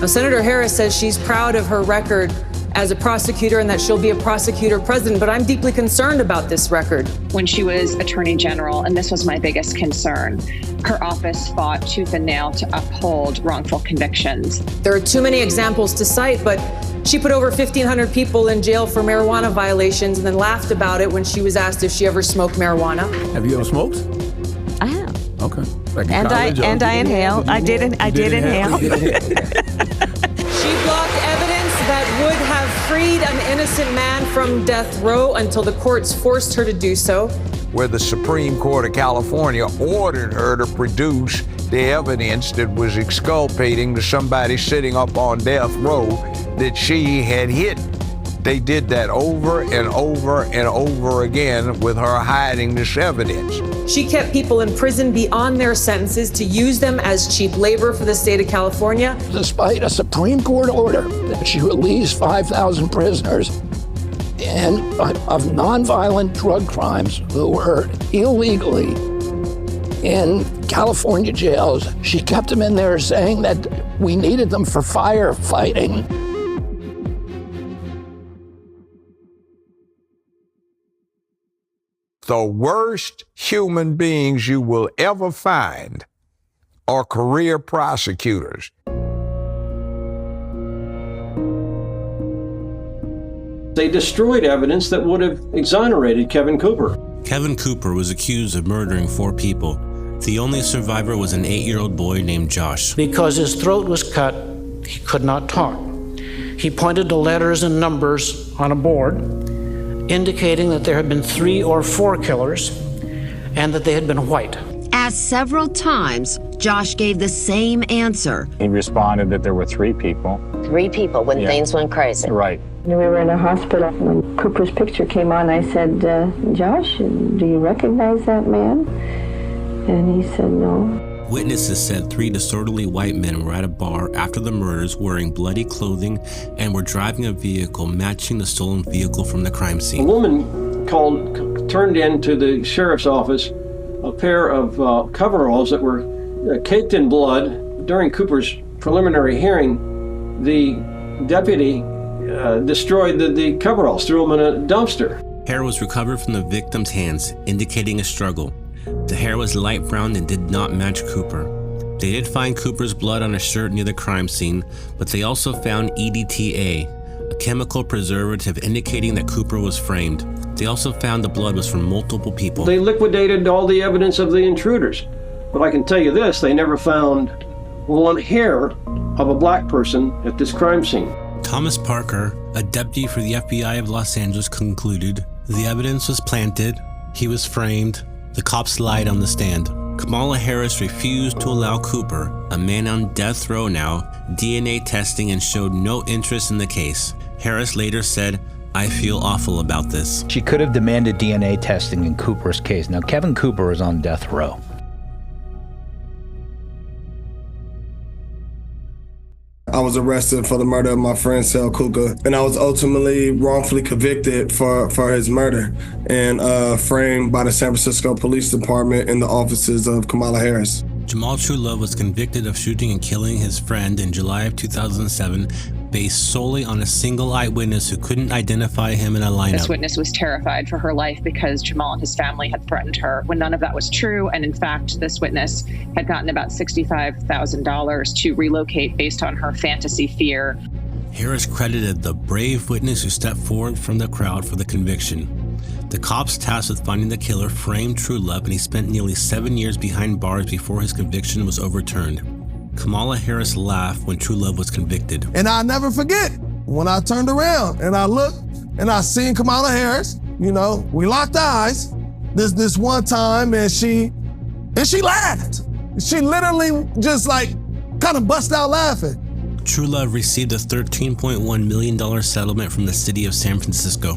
Now, Senator Harris says she's proud of her record as a prosecutor and that she'll be a prosecutor president, but I'm deeply concerned about this record. When she was Attorney General, and this was my biggest concern, her office fought tooth and nail to uphold wrongful convictions. There are too many examples to cite, but she put over 1,500 people in jail for marijuana violations and then laughed about it when she was asked if she ever smoked marijuana. Have you ever smoked? I have. Okay. Like and I inhale. I did inhale. She blocked evidence that would have freed an innocent man from death row until the courts forced her to do so. Where the Supreme Court of California ordered her to produce the evidence that was exculpating to somebody sitting up on death row that she had hit. They did that over and over and over again with her hiding this evidence. She kept people in prison beyond their sentences to use them as cheap labor for the state of California. Despite a Supreme Court order that she released 5,000 prisoners and of nonviolent drug crimes who were illegally in California jails, she kept them in there saying that we needed them for firefighting. The worst human beings you will ever find are career prosecutors. They destroyed evidence that would have exonerated Kevin Cooper. Kevin Cooper was accused of murdering 4 people. The only survivor was an 8-year-old boy named Josh. Because his throat was cut, he could not talk. He pointed to letters and numbers on a board indicating that there had been 3 or 4 killers and that they had been white. Asked several times, Josh gave the same answer. He responded that there were 3 people. 3 people when things went crazy. Right. We were in a hospital when Cooper's picture came on. I said, Josh, do you recognize that man? And he said no. Witnesses said 3 disorderly white men were at a bar after the murders wearing bloody clothing and were driving a vehicle matching the stolen vehicle from the crime scene. A woman turned into the sheriff's office a pair of coveralls that were caked in blood. During Cooper's preliminary hearing, the deputy destroyed the coveralls, threw them in a dumpster. Hair was recovered from the victim's hands, indicating a struggle. The hair was light brown and did not match Cooper. They did find Cooper's blood on a shirt near the crime scene, but they also found EDTA, a chemical preservative indicating that Cooper was framed. They also found the blood was from multiple people. They liquidated all the evidence of the intruders. But I can tell you this, they never found one hair of a black person at this crime scene. Thomas Parker, a deputy for the FBI of Los Angeles, concluded the evidence was planted, he was framed, the cops lied on the stand. Kamala Harris refused to allow Cooper, a man on death row now, DNA testing and showed no interest in the case. Harris later said, "I feel awful about this." She could have demanded DNA testing in Cooper's case. Now, Kevin Cooper is on death row. I was arrested for the murder of my friend Sel Kuka, and I was ultimately wrongfully convicted for his murder and framed by the San Francisco Police Department in the offices of Kamala Harris. Jamal Truelove was convicted of shooting and killing his friend in July of 2007 based solely on a single eyewitness who couldn't identify him in a lineup. This witness was terrified for her life because Jamal and his family had threatened her when none of that was true. And in fact, this witness had gotten about $65,000 to relocate based on her fantasy fear. Harris credited the brave witness who stepped forward from the crowd for the conviction. The cops tasked with finding the killer framed Truelove, and he spent nearly 7 years behind bars before his conviction was overturned. Kamala Harris laughed when Truelove was convicted. And I'll never forget when I turned around and I looked and I seen Kamala Harris, you know, we locked eyes this one time and she laughed. She literally just like kind of bust out laughing. Truelove received a $13.1 million settlement from the city of San Francisco.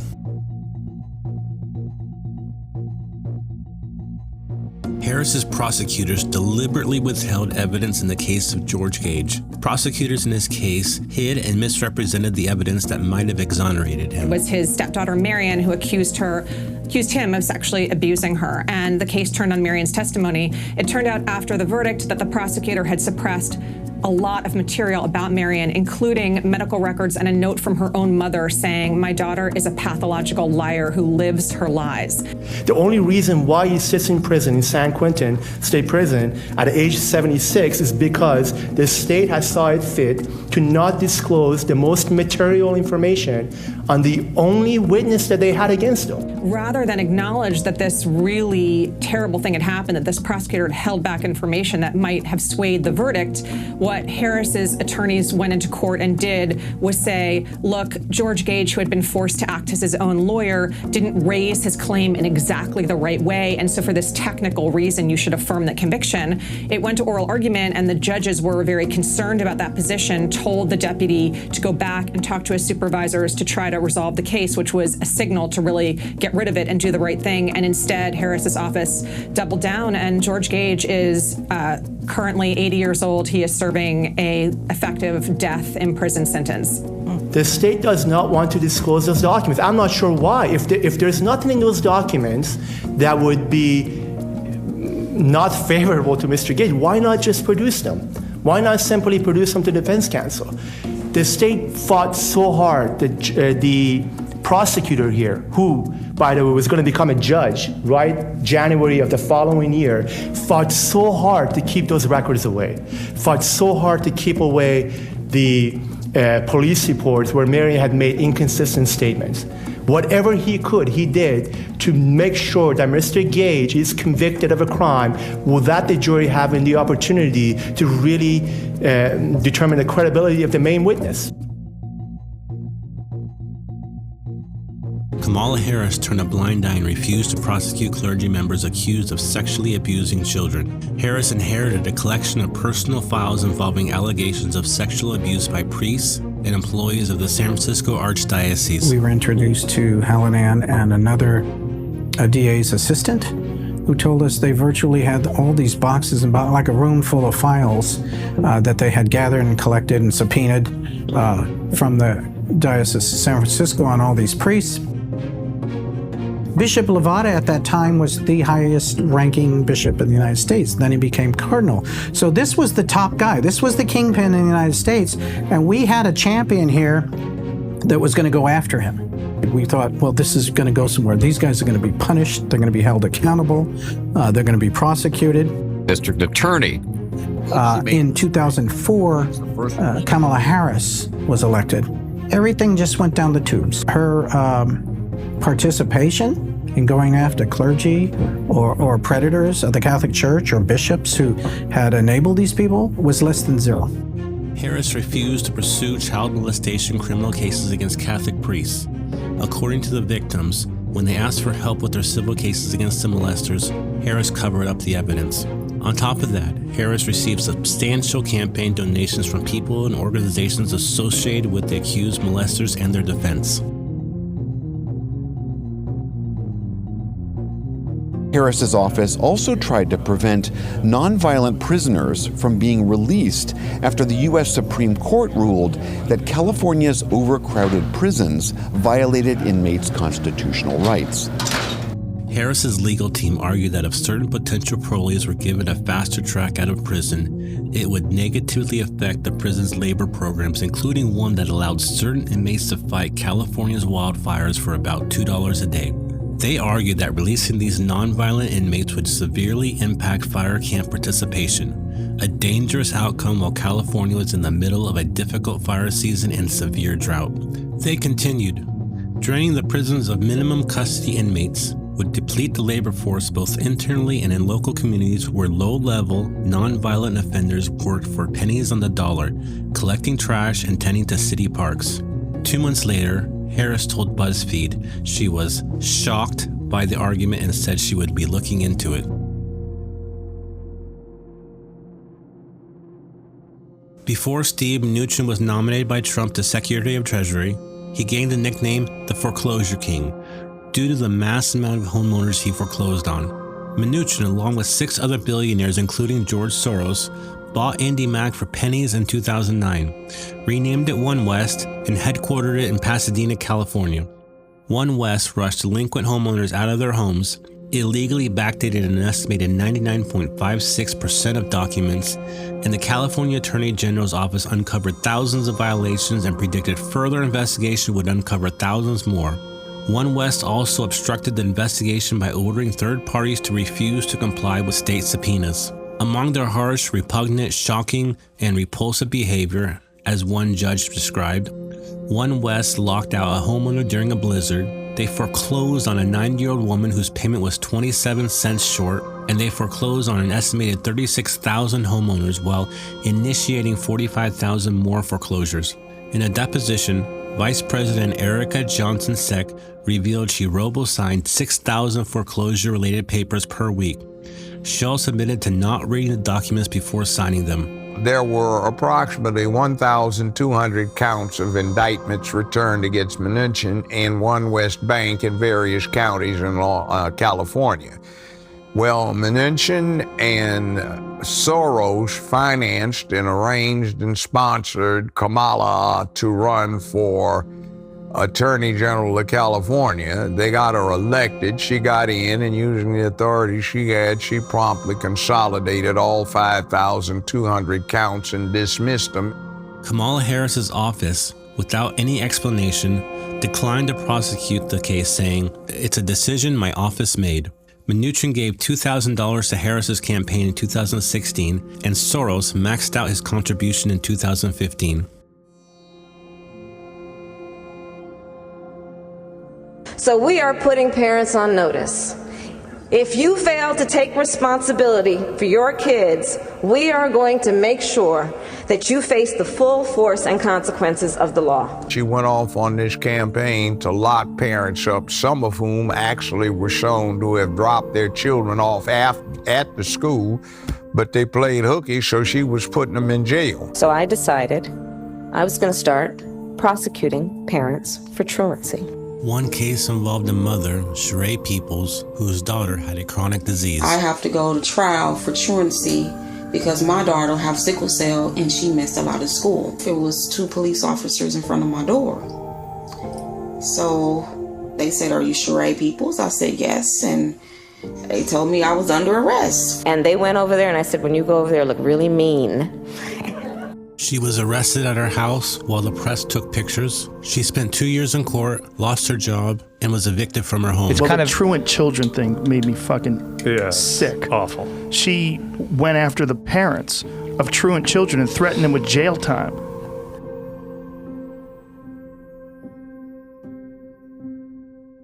Harris's prosecutors deliberately withheld evidence in the case of George Gage. Prosecutors in this case hid and misrepresented the evidence that might have exonerated him. It was his stepdaughter Marion who accused him of sexually abusing her, and the case turned on Marion's testimony. It turned out after the verdict that the prosecutor had suppressed a lot of material about Marion, including medical records and a note from her own mother saying, "My daughter is a pathological liar who lives her lies." The only reason why he sits in prison in San Quentin State Prison at age 76 is because the state has saw it fit to not disclose the most material information on the only witness that they had against them. Rather than acknowledge that this really terrible thing had happened, that this prosecutor had held back information that might have swayed the verdict, what Harris's attorneys went into court and did was say, look, George Gage, who had been forced to act as his own lawyer, didn't raise his claim in exactly the right way, and so for this technical reason, you should affirm that conviction. It went to oral argument, and the judges were very concerned about that position, told the deputy to go back and talk to his supervisors to try to resolve the case, which was a signal to really get rid of it and do the right thing. And instead, Harris's office doubled down, and George Gage is currently 80 years old. He is serving a effective death in prison sentence. The state does not want to disclose those documents. I'm not sure why. If there's nothing in those documents that would be not favorable to Mr. Gage, why not just produce them? Why not simply produce them to defense counsel? The state fought so hard, the prosecutor here, who, by the way, was going to become a judge, right, January of the following year, fought so hard to keep those records away, fought so hard to keep away the police reports where Marion had made inconsistent statements. Whatever he could, he did to make sure that Mr. Gage is convicted of a crime without the jury having the opportunity to really determine the credibility of the main witness. Kamala Harris turned a blind eye and refused to prosecute clergy members accused of sexually abusing children. Harris inherited a collection of personal files involving allegations of sexual abuse by priests and employees of the San Francisco Archdiocese. We were introduced to Helen Ann and another DA's assistant who told us they virtually had all these boxes, about like a room full of files that they had gathered and collected and subpoenaed from the Diocese of San Francisco on all these priests. Bishop Levada at that time was the highest ranking bishop in the United States. Then he became cardinal. So this was the top guy. This was the kingpin in the United States. And we had a champion here that was going to go after him. We thought, well, this is going to go somewhere. These guys are going to be punished. They're going to be held accountable. They're going to be prosecuted. District attorney. In 2004, Kamala Harris was elected. Everything just went down the tubes. Her participation in going after clergy or predators of the Catholic Church or bishops who had enabled these people was less than zero. Harris refused to pursue child molestation criminal cases against Catholic priests. According to the victims, when they asked for help with their civil cases against the molesters, Harris covered up the evidence. On top of that, Harris received substantial campaign donations from people and organizations associated with the accused molesters and their defense. Harris's office also tried to prevent nonviolent prisoners from being released after the U.S. Supreme Court ruled that California's overcrowded prisons violated inmates' constitutional rights. Harris's legal team argued that if certain potential parolees were given a faster track out of prison, it would negatively affect the prison's labor programs, including one that allowed certain inmates to fight California's wildfires for about $2 a day. They argued that releasing these nonviolent inmates would severely impact fire camp participation, a dangerous outcome while California was in the middle of a difficult fire season and severe drought. They continued, draining the prisons of minimum custody inmates would deplete the labor force both internally and in local communities where low-level, nonviolent offenders worked for pennies on the dollar, collecting trash and tending to city parks. 2 months later, Harris told BuzzFeed she was shocked by the argument and said she would be looking into it. Before Steve Mnuchin was nominated by Trump to Secretary of Treasury, he gained the nickname the Foreclosure King due to the mass amount of homeowners he foreclosed on. Mnuchin, along with 6 other billionaires including George Soros, bought IndyMac for pennies in 2009, renamed it One West, and headquartered it in Pasadena, California. One West rushed delinquent homeowners out of their homes, illegally backdated an estimated 99.56% of documents, and the California Attorney General's office uncovered thousands of violations and predicted further investigation would uncover thousands more. One West also obstructed the investigation by ordering third parties to refuse to comply with state subpoenas. Among their harsh, repugnant, shocking, and repulsive behavior, as one judge described, One West locked out a homeowner during a blizzard. They foreclosed on a 90-year-old woman whose payment was 27 cents short, and they foreclosed on an estimated 36,000 homeowners while initiating 45,000 more foreclosures. In a deposition, Vice President Erica Johnson Seck revealed she robo-signed 6,000 foreclosure-related papers per week. She also admitted to not reading the documents before signing them. There were approximately 1,200 counts of indictments returned against Mnuchin and One West Bank in various counties in California. Well, Mnuchin and Soros financed and arranged and sponsored Kamala to run for Attorney General of California. They got her elected. She got in, and using the authority she had, she promptly consolidated all 5,200 counts and dismissed them. Kamala Harris's office, without any explanation, declined to prosecute the case, saying, "It's a decision my office made." Mnuchin gave $2,000 to Harris's campaign in 2016, and Soros maxed out his contribution in 2015. So we are putting parents on notice. If you fail to take responsibility for your kids, we are going to make sure that you face the full force and consequences of the law. She went off on this campaign to lock parents up, some of whom actually were shown to have dropped their children off at the school, but they played hooky, so she was putting them in jail. So I decided I was going to start prosecuting parents for truancy. One case involved a mother, Sheree Peoples, whose daughter had a chronic disease. I have to go to trial for truancy because my daughter have sickle cell and she missed a lot of school. There was 2 police officers in front of my door. So they said, "Are you Sheree Peoples?" I said, "Yes." And they told me I was under arrest. And they went over there and I said, "When you go over there, look really mean." She was arrested at her house while the press took pictures. She spent 2 years in court, lost her job, and was evicted from her home. It's kind of truant children thing made me fucking sick. Awful. She went after the parents of truant children and threatened them with jail time.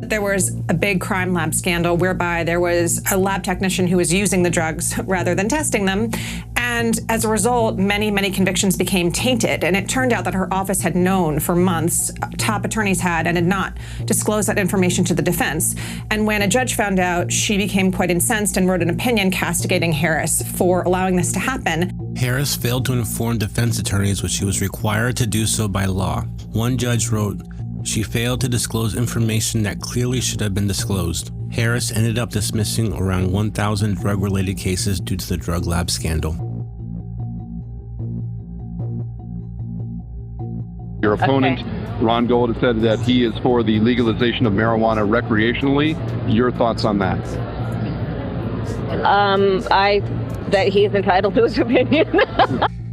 There was a big crime lab scandal whereby there was a lab technician who was using the drugs rather than testing them. And as a result, many, many convictions became tainted. And it turned out that her office had known for months, top attorneys had, and had not disclosed that information to the defense. And when a judge found out, she became quite incensed and wrote an opinion castigating Harris for allowing this to happen. Harris failed to inform defense attorneys, which she was required to do so by law. One judge wrote, "She failed to disclose information that clearly should have been disclosed." Harris ended up dismissing around 1,000 drug-related cases due to the drug lab scandal. Your opponent, Ron Gold, has said that he is for the legalization of marijuana recreationally. Your thoughts on that? That he is entitled to his opinion.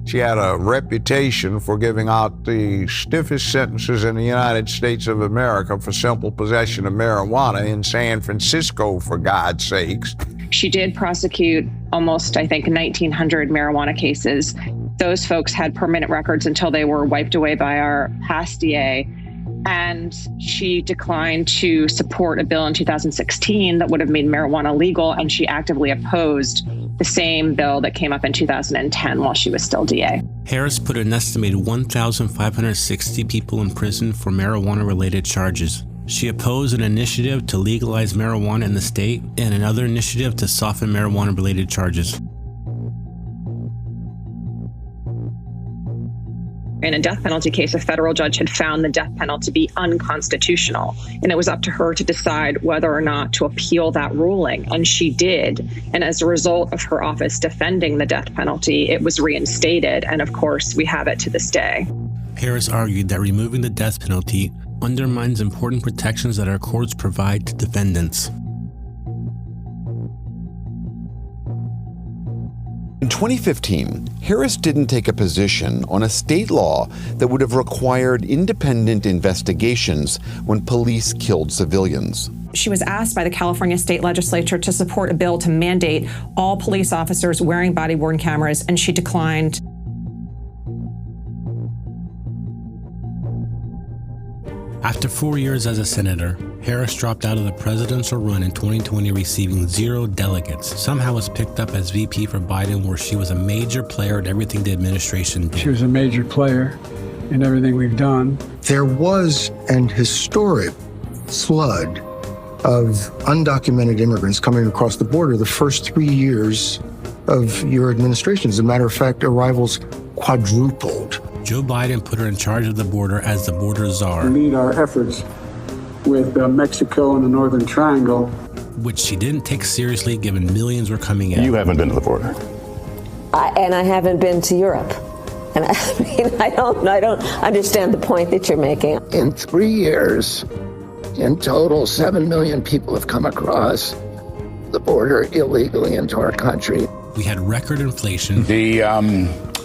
She had a reputation for giving out the stiffest sentences in the United States of America for simple possession of marijuana in San Francisco, for God's sakes. She did prosecute almost, I think, 1,900 marijuana cases. Those folks had permanent records until they were wiped away by our past DA. And she declined to support a bill in 2016 that would have made marijuana legal, and she actively opposed the same bill that came up in 2010 while she was still DA. Harris put an estimated 1,560 people in prison for marijuana-related charges. She opposed an initiative to legalize marijuana in the state and another initiative to soften marijuana-related charges. In a death penalty case, a federal judge had found the death penalty to be unconstitutional, and it was up to her to decide whether or not to appeal that ruling, and she did. And as a result of her office defending the death penalty, it was reinstated, and of course, we have it to this day. Harris argued that removing the death penalty undermines important protections that our courts provide to defendants. 2015, Harris didn't take a position on a state law that would have required independent investigations when police killed civilians. She was asked by the California state legislature to support a bill to mandate all police officers wearing body-worn cameras, and she declined. After 4 years as a senator, Harris dropped out of the presidential run in 2020, receiving 0 delegates. Somehow was picked up as VP for Biden, where she was a major player in everything the administration did. She was a major player in everything we've done. There was an historic flood of undocumented immigrants coming across the border the first 3 years of your administration. As a matter of fact, arrivals quadrupled. Joe Biden put her in charge of the border as the border czar. We lead our efforts with Mexico and the Northern Triangle, which she didn't take seriously given millions were coming in. You haven't been to the border. And I haven't been to Europe. And I don't understand the point that you're making. In 3 years, in total, 7 million people have come across the border illegally into our country. We had record inflation. The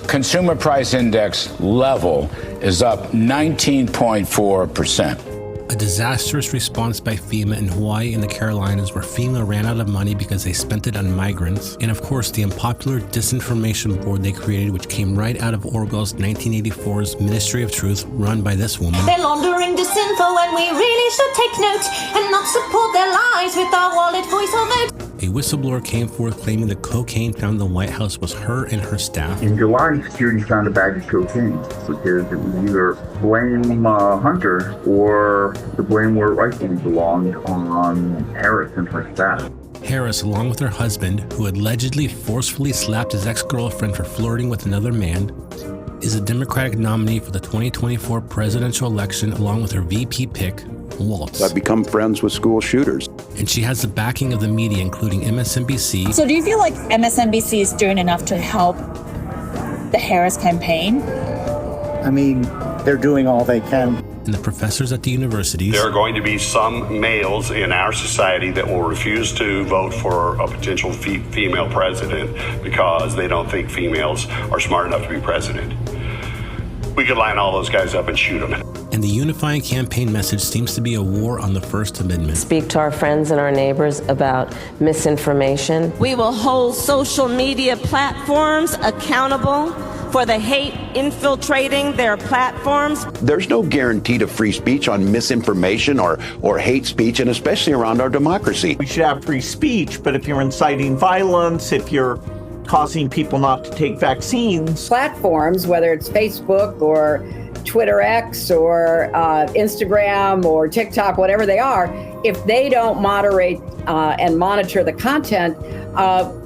consumer price index level is up 19.4%. A disastrous response by FEMA in Hawaii and the Carolinas, where FEMA ran out of money because they spent it on migrants. And of course, the unpopular disinformation board they created, which came right out of Orwell's 1984's Ministry of Truth, run by this woman. They're laundering disinfo and we really should take note and not support their lies with our wallet, voice or vote. A whistleblower came forth claiming the cocaine found in the White House was her and her staff. In July, security found a bag of cocaine because it was either blame Hunter or the blame where it rightfully belonged on Harris and her staff. Harris, along with her husband, who allegedly forcefully slapped his ex-girlfriend for flirting with another man, is a Democratic nominee for the 2024 presidential election, along with her VP pick, Waltz. I've become friends with school shooters. And she has the backing of the media, including MSNBC. So do you feel like MSNBC is doing enough to help the Harris campaign? I mean, they're doing all they can. And the professors at the universities. There are going to be some males in our society that will refuse to vote for a potential female president because they don't think females are smart enough to be president. We could line all those guys up and shoot them. And the unifying campaign message seems to be a war on the First Amendment. Speak to our friends and our neighbors about misinformation. We will hold social media platforms accountable for the hate infiltrating their platforms. There's no guarantee to free speech on misinformation or hate speech, and especially around our democracy. We should have free speech, but if you're inciting violence, if you're causing people not to take vaccines. Platforms, whether it's Facebook or Twitter X or Instagram or TikTok, whatever they are, if they don't moderate and monitor the content,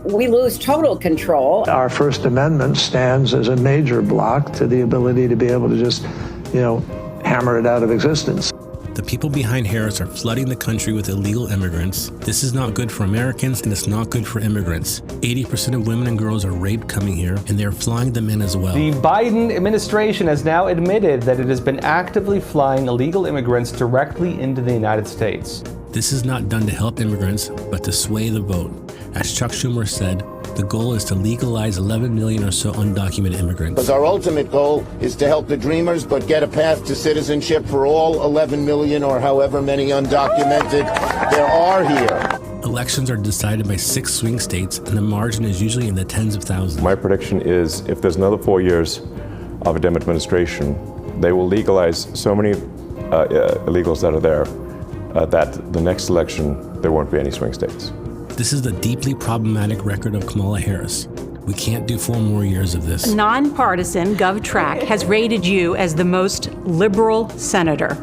we lose total control. Our First Amendment stands as a major block to the ability to be able to just, hammer it out of existence. The people behind Harris are flooding the country with illegal immigrants. This is not good for Americans, and it's not good for immigrants. 80% of women and girls are raped coming here, and they're flying them in as well. The Biden administration has now admitted that it has been actively flying illegal immigrants directly into the United States. This is not done to help immigrants, but to sway the vote. As Chuck Schumer said, the goal is to legalize 11 million or so undocumented immigrants. Because our ultimate goal is to help the dreamers, but get a path to citizenship for all 11 million or however many undocumented there are here. Elections are decided by 6 swing states, and the margin is usually in the tens of thousands. My prediction is if there's another 4 years of a Dem administration, they will legalize so many illegals that are there that the next election, there won't be any swing states. This is the deeply problematic record of Kamala Harris. We can't do 4 more years of this. Nonpartisan GovTrack has rated you as the most liberal senator.